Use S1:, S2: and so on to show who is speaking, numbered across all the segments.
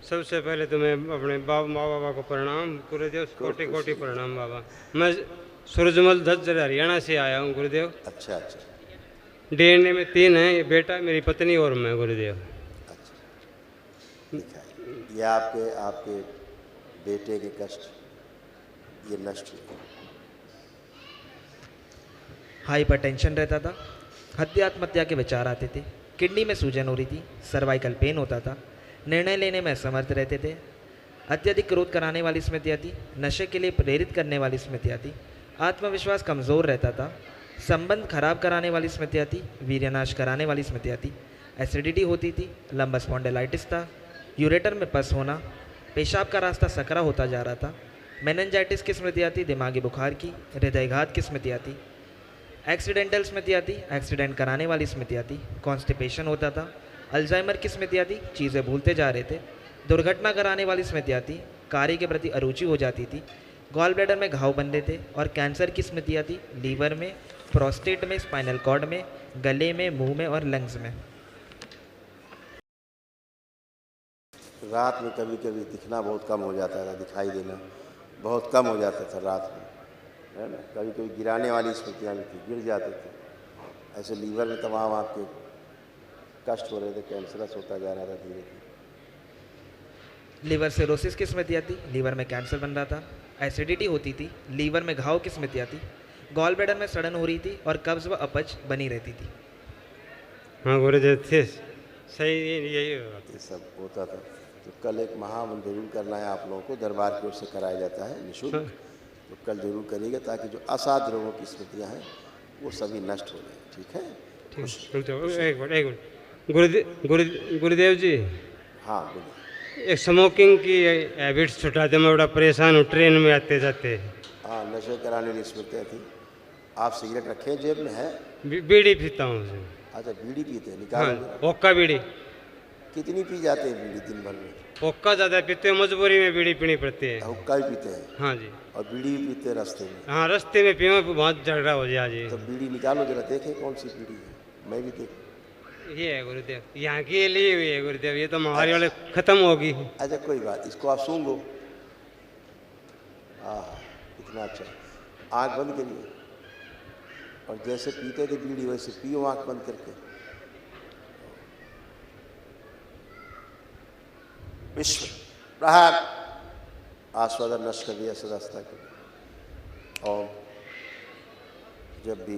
S1: सबसे पहले तो मैं अपने माँ बाबा को प्रणाम गुरुदेव, कोटि कोटि प्रणाम बाबा। मैं सूरजमल धज्जर हरियाणा से आया हूँ गुरुदेव।
S2: अच्छा अच्छा
S1: डीएनए में 3 है, ये बेटा, मेरी पत्नी और मैं गुरुदेव।
S2: अच्छा। दिखाइए, ये आपके आपके बेटे के कष्ट ये नष्ट हुए।
S3: हाइपरटेंशन रहता था, हत्या आत्महत्या के विचार आते थे, किडनी में सूजन हो रही थी, सर्वाइकल पेन होता था, निर्णय लेने में असमर्थ रहते थे, अत्यधिक क्रोध कराने वाली स्मृतियाँ थी, नशे के लिए प्रेरित करने वाली स्मृतियाँ थी, आत्मविश्वास कमज़ोर रहता था, संबंध खराब कराने वाली स्मृतियाँ थी, वीर्यनाश कराने वाली स्मृतियाँ थी, एसिडिटी होती थी, लंबा स्पॉन्डिलाइटिस था, यूरेटर में पस होना, पेशाब का रास्ता सकरा होता जा रहा था, मेनिंजाइटिस की स्मृतियाँ थी, दिमागी बुखार की, हृदयघात की स्मृतियाँ थी, एक्सीडेंटल स्मृतियाँ थी, एक्सीडेंट कराने वाली स्मृतियाँ थी, कॉन्स्टिपेशन होता था, अल्जाइमर की स्मृतियाँ थी, चीज़ें भूलते जा रहे थे, दुर्घटना कराने वाली स्मृतियाँ थी, कार्य के प्रति अरुचि हो जाती थी, गॉल ब्लैडर में घाव बन रहे थे और कैंसर की स्मृतियाँ थी, लीवर में, प्रोस्टेट में, स्पाइनल कॉर्ड में, गले में, मुंह में और लंग्स में।
S2: रात में कभी कभी दिखना बहुत कम हो जाता था, दिखाई देना बहुत कम हो जाता था रात में, है ना। कभी कभी गिराने वाली स्मृतियाँ भी थी, गिर जाते थे। ऐसे लीवर में तमाम आपके कष्ट हो रहे थे, कैंसरस होता जा रहा था धीरे धीरे।
S3: लिवर सिरोसिस की स्मृतियाँ थी, लीवर में कैंसर बन रहा था, एसिडिटी होती थी, लीवर में घाव की स्मृतियाँ थी, गॉल ब्लैडर में सड़न हो रही थी और कब्ज व अपच बनी रहती थी।
S1: हाँ गुरुदेव थे, सही यही बात।
S2: ये सब होता था। तो कल एक महामंत्र जरूर करना है आप लोगों को, दरबार की ओर से कराया जाता है निःशुल्क। तो कल जरूर करिएगा ताकि जो असाध्य रोगों की स्मृतियाँ हैं वो सभी नष्ट हो जाए। ठीक है,
S1: एक मिनट गुरुदेव जी।
S2: हाँ बोलिए।
S1: एक स्मोकिंग की हैबिट्स छुटा दे, मैं बड़ा परेशान हूँ ट्रेन में आते जाते।
S2: हाँ, नशे कराने की स्मृतियाँ थी। आप सिगरेट रखे जेब में है?
S1: बीड़ी पीता हूँ।
S2: अच्छा, बीड़ी पीते हैं,
S1: हाँ,
S2: निकालो।
S1: ओक्का बीड़ी।
S2: कितनी पी जाते हैं बीड़ी दिन भर में?
S1: ओक्का ज़्यादा पीते हैं, मजबूरी में बीड़ी पीनी पड़ती है।
S2: हुक्का भी पीते हैं?
S1: हाँ जी।
S2: और बीड़ी भी पीते हैं रास्ते में?
S1: हाँ, रास्ते में पीवा बहुत झगड़ा हो जाए जी।
S2: तो बीड़ी निकालो जरा, देखें कौन सी बीड़ी है, मैं भी देखूँ।
S1: ये है गुरुदेव, यहाँ की लिए हुई है गुरुदेव, ये तो महामारी वाले खत्म होगी।
S2: अच्छा कोई बात, इसको आप सूंघो। हाँ, इतना अच्छा। आँख बंद करिए और जैसे पीते थे बीड़ी वैसे पियो आँख बंद करके। विश्व प्रहार आस्वादन नष्ट कर दिया सदास्ता के। और जब भी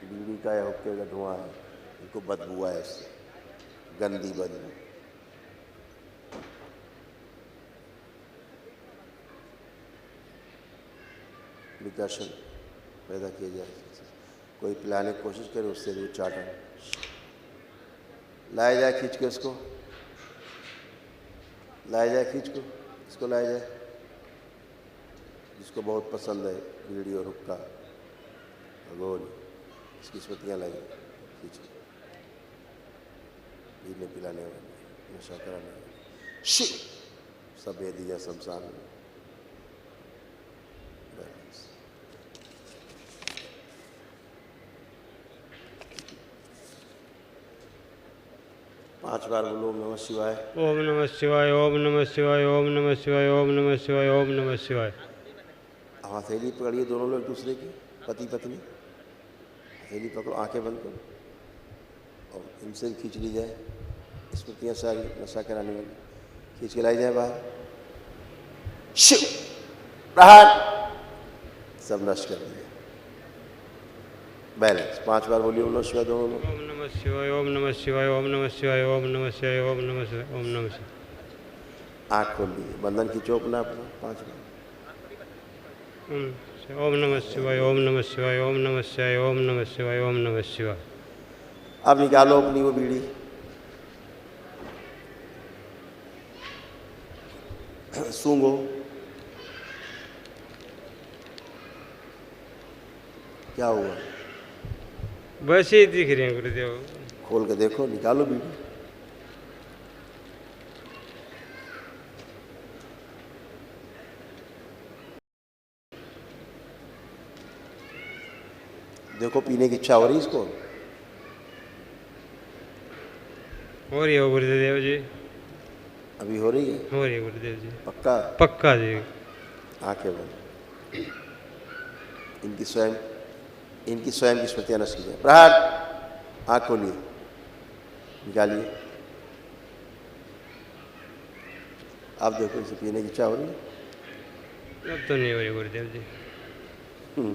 S2: बीड़ी का या हुक्के का धुआं है, इनको बदबू आए, इससे गंदी बदबू, विकर्षण पैदा किया जाए। कोई पिलाने की कोशिश करे उससे भी चाटन लाया जाए, खींच के उसको लाया जाए, खींच को इसको लाया जाए। जिसको बहुत पसंद है बीड़ी और हुक्का गोल, इसकी स्मृतियाँ लाई, खींच के पीने पिलाने वाले, नशा कराने वाले, शिव सब ये दिया शमशान में। 5 बार बोलो ओम नमः शिवाय।
S1: ओम नमः शिवाय, ओम नमः शिवाय, ओम नमः शिवाय, ओम नमः शिवाय, ओम नमः शिवाय।
S2: हथेली पकड़िए दोनों लोग एक दूसरे की, पति पत्नी, हथेली पकड़ो, आंखें बंद करो और इनसे भी खींच ली जाए स्मृतियाँ सारी नशा कराने वाली, खींच के लाई जाए बाहर। शिव प्रहार सब नष्ट कर दिया। बैलेंस 5 बार बोलिए ओम नमः शिवाय दोनों लोग।
S1: ओम नमः शिवाय, ओम नमः शिवाय, ओम नमः शिवाय, ओम नमः शिवाय, ओम नमः शिवाय, ओम नमः शिवाय।
S2: आँख खोल दीजिए, बंधन खींचो अपना अपना 5 बार।
S1: ओम नमः शिवाय, ओम नमः शिवाय, ओम नमः शिवाय, ओम नमः शिवाय, ओम नमः शिवाय।
S2: अब निकालो अपनी वो बीड़ी, सूंघो, क्या हुआ?
S1: बस ही दिख रहे हैं गुरुदेव।
S2: खोल के देखो, निकालो बीड़ी। देखो पीने की इच्छा हो रही इसको?
S1: हो रही हो गुरुदेव जी।
S2: अभी हो रही है?
S1: हो रही है गुरुदेव जी।
S2: पक्का?
S1: पक्का जी।
S2: आंखें बंद। इनकी स्वयं की स्मृतियाँ नष्ट कीजिए। प्रहार, आँख खोलिए, निकालिए। आप देखो इसे पीने की इच्छा हो रही है?
S1: अब तो नहीं हो रही गुरुदेव जी,
S2: हम्म,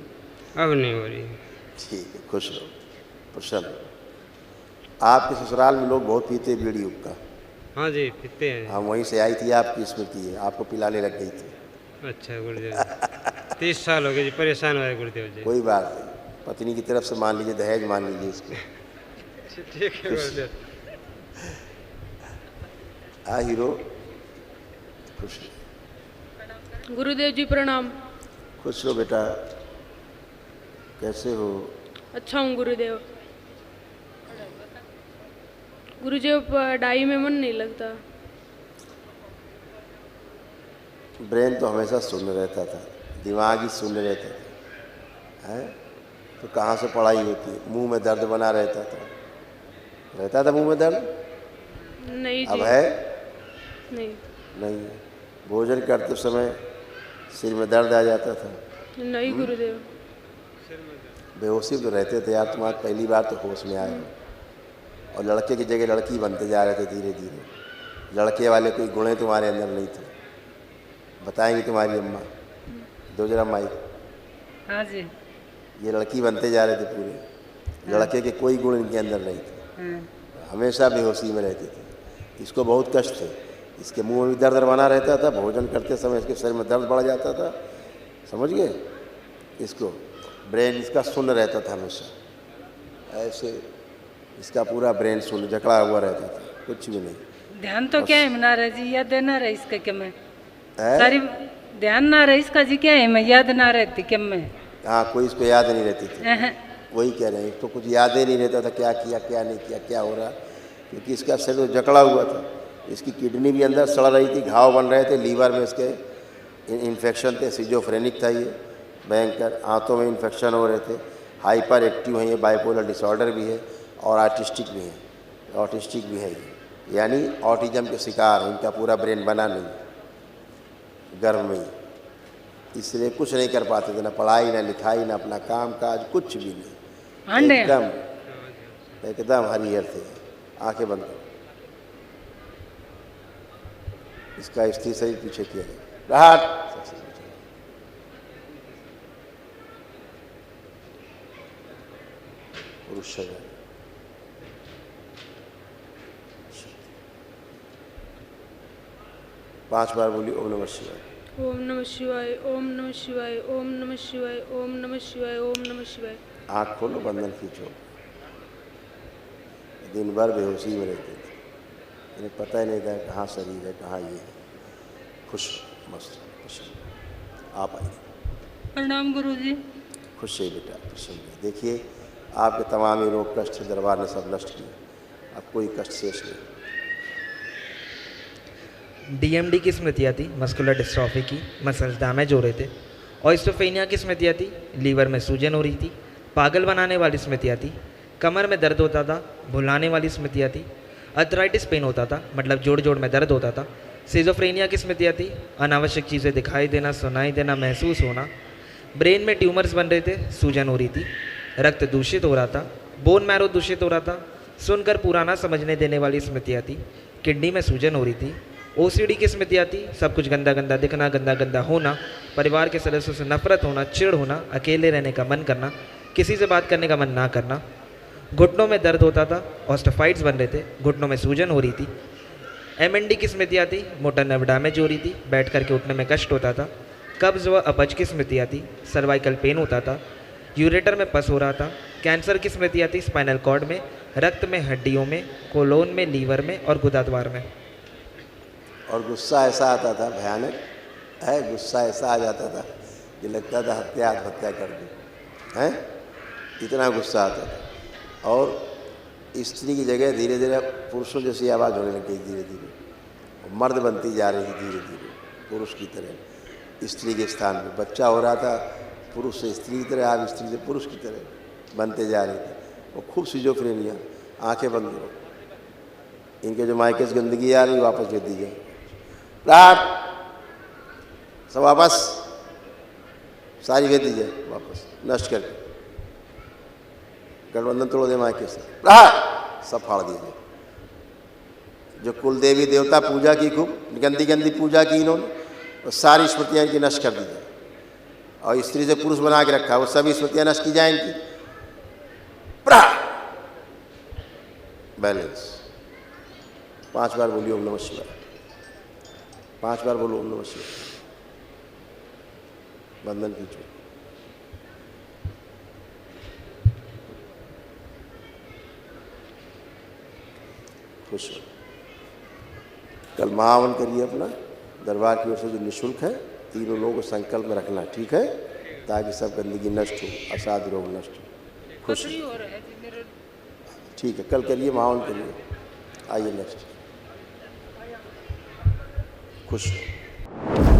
S1: अब नहीं हो रही।
S2: ठीक है, खुश रहो, प्रसन्न रहो। आपके ससुराल में लोग बहुत पीते बीड़ी हुक्का।
S1: हाँ जी, पीते हैं।
S2: हाँ, वहीं से आई थी आपकी स्मृति है, आपको पिलाने लग गई थी।
S1: अच्छा गुरुदेव जी, 30 साल हो गए जी, परेशान हुए गुरुदेव जी।
S2: कोई बात नहीं, पत्नी की तरफ से मान लीजिए, दहेज मान लीजिए इसको।
S1: ठीक है गुरुदेव।
S2: हीरो, खुश
S4: गुरुदेव जी प्रणाम।
S2: खुश रहो बेटा। कैसे हो?
S4: अच्छा हूँ गुरुदेव। गुरुदेव पढ़ाई में मन नहीं लगता।
S2: ब्रेन तो हमेशा शून्य रहता था, दिमाग ही शून्य रहता था, है? तो कहाँ से पढ़ाई होती है? मुंह में दर्द बना रहता था मुंह में दर्द?
S4: नहीं
S2: अब
S4: जी।
S2: है?
S4: नहीं।
S2: नहीं है। भोजन करते समय सिर में दर्द आ जाता था?
S4: नहीं गुरुदेव।
S2: बेहोशी तो रहते थे यार, तुम आज पहली बार तो होश में आए हो। और लड़के की जगह लड़की बनते जा रहे थे धीरे धीरे। लड़के वाले कोई गुण तुम्हारे अंदर नहीं थे। बताएंगी तुम्हारी अम्मा? दो जरा माइक।
S5: हाँ जी।
S2: ये लड़की बनते जा रहे थे पूरे। लड़के के कोई गुण इनके अंदर नहीं थे, हमेशा बेहोशी में रहते थे। इसको बहुत कष्ट थे, इसके मुंह में भी दर्द बना रहता था, भोजन करते समय इसके शरीर में दर्द बढ़ जाता था, समझ गए? इसको ब्रेन इसका शून्य रहता था हमेशा, ऐसे इसका पूरा ब्रेन शून्य जकड़ा हुआ रहता था, कुछ भी नहीं।
S5: ध्यान तो क्या है ना रहे जी, याद ना रहे इसका क्या मैं
S2: है?
S5: सारी ध्यान ना रहे इसका जी, क्या है मैं याद ना रहती क्या मैं?
S2: हाँ, कोई इसको याद नहीं रहती थी।
S5: अहं।
S2: वही कह रहे हैं, इसको कुछ याद ही नहीं रहता था, क्या किया क्या नहीं किया, क्या हो रहा, क्योंकि इसका शरीर जकड़ा हुआ था। इसकी किडनी भी अंदर सड़ रही थी, घाव बन रहे थे, लीवर में इसके इन्फेक्शन थे, सिजोफ्रेनिक था ये भयंकर, आंतों में इन्फेक्शन हो रहे थे, हाइपर एक्टिव हैं ये, बाइपोलर डिसऑर्डर भी है और आर्टिस्टिक भी है, ऑटिस्टिक भी है ये, यानी ऑटिज्म के शिकार हैं। इनका पूरा ब्रेन बना नहीं गर्भ में ही, इसलिए कुछ नहीं कर पाते थे, ना पढ़ाई ना लिखाई ना अपना काम काज, कुछ भी नहीं, एकदम हरिहर थे। आंखें बंद करो, इसका स्थिर शरीर पीछे किया गया। पुरुष शरीर 5 बार बोली ओम नमः शिवाय।
S4: ओम नमः शिवाय, ओम नमः शिवाय, ओम नमः शिवाय, ओम नमः शिवाय, ओम नमः शिवाय।
S2: आँख खोलो, बंधन खींचो। दिन भर बेहोशी में रहते थे, इन्हें पता ही नहीं था कहाँ शरीर है कहाँ ये है। खुश मस्त खुश। आप आइए।
S5: प्रणाम गुरु जी।
S2: खुश है बेटा, प्रसन्न है। देखिए आपके तमाम ही रोग कष्ट दरबार ने सब नष्ट किए, अब कोई कष्ट शेष नहीं।
S3: डीएमडी की स्मृतियाँ थी, मस्कुलर डिस्ट्रॉफी की, मसल्स डैमेज हो रहे थे। ऑस्टियोपेनिया की स्मृतियाँ थी, लीवर में सूजन हो रही थी। पागल बनाने वाली स्मृतियाँ थी, कमर में दर्द होता था, भुलाने वाली स्मृतियाँ थी। अर्थराइटिस पेन होता था, मतलब जोड़ जोड़ में दर्द होता था। सिजोफ्रेनिया की स्मृतियाँ थी, अनावश्यक चीज़ें दिखाई देना, सुनाई देना, महसूस होना। ब्रेन में ट्यूमर्स बन रहे थे, सूजन हो रही थी। रक्त दूषित हो रहा था, बोन मैरो दूषित हो रहा था। सुनकर पुराना समझने देने वाली स्मृतियाँ थी। किडनी में सूजन हो रही थी। ओसीडी की स्मृतियाँ थी, सब कुछ गंदा गंदा दिखना, गंदा गंदा होना, परिवार के सदस्यों से नफरत होना, चिढ़ होना, अकेले रहने का मन करना, किसी से बात करने का मन ना करना। घुटनों में दर्द होता था, ऑस्टियोफाइट्स बन रहे थे, घुटनों में सूजन हो रही थी। एमएनडी की स्मृतियाँ थी, मोटर नर्व डैमेज हो रही थी, बैठ करके उठने में कष्ट होता था। कब्ज व अपच की स्मृतियाँ थी, सर्वाइकल पेन होता था, यूरेटर में पस हो रहा था। कैंसर की स्मृतियाँ थी, स्पाइनल कॉर्ड में, रक्त में, हड्डियों में, कोलोन में, लीवर में और गुदाद्वार में।
S2: और गुस्सा ऐसा आता था भयानक है, गुस्सा ऐसा आ जाता था कि लगता था आत्महत्या कर दूँ, हैं, इतना गुस्सा आता था। और स्त्री की जगह धीरे धीरे पुरुषों जैसी आवाज़ होने लग गई, धीरे धीरे मर्द बनती जा रही थी, धीरे धीरे पुरुष की तरह। स्त्री के स्थान पर बच्चा हो रहा था, पुरुष से स्त्री की तरह, आप स्त्री से पुरुष की तरह बनते जा रहे थे। और खूब सिजोफ्रेनिया। आंखें बंद करो, इनके जो माइके से गंदगी आ रही वापस भेज दीजिए, रात सब वापस, सारी वेद दीजिए वापस, नष्ट करके गठबंधन तोड़ दे माँ के साथ, सब फाड़ दीजिए। जो कुल देवी देवता पूजा की खूब गंदी गंदी पूजा की इन्होंने, और सारी स्मृतियाँ इनकी नष्ट कर दी जाए। और स्त्री से पुरुष बना के रखा, वो सभी स्मृतियाँ नष्ट की जाएंगी। बैलेंस 5 बार बोलिए ओम नमः शिवाय, 5 बार बोलो ओम नमः शिवाय। बंधन खींचो, खुश हो। कल महावन करिए अपना दरबार की ओर से जो निःशुल्क है, तीनों लोगों को संकल्प में रखना, ठीक है, ताकि सब गंदगी नष्ट हो, असाध्य रोग नष्ट हो। खुश हो, ठीक है, कल करिए महावन करिए। आइए नेक्स्ट, खुश हो।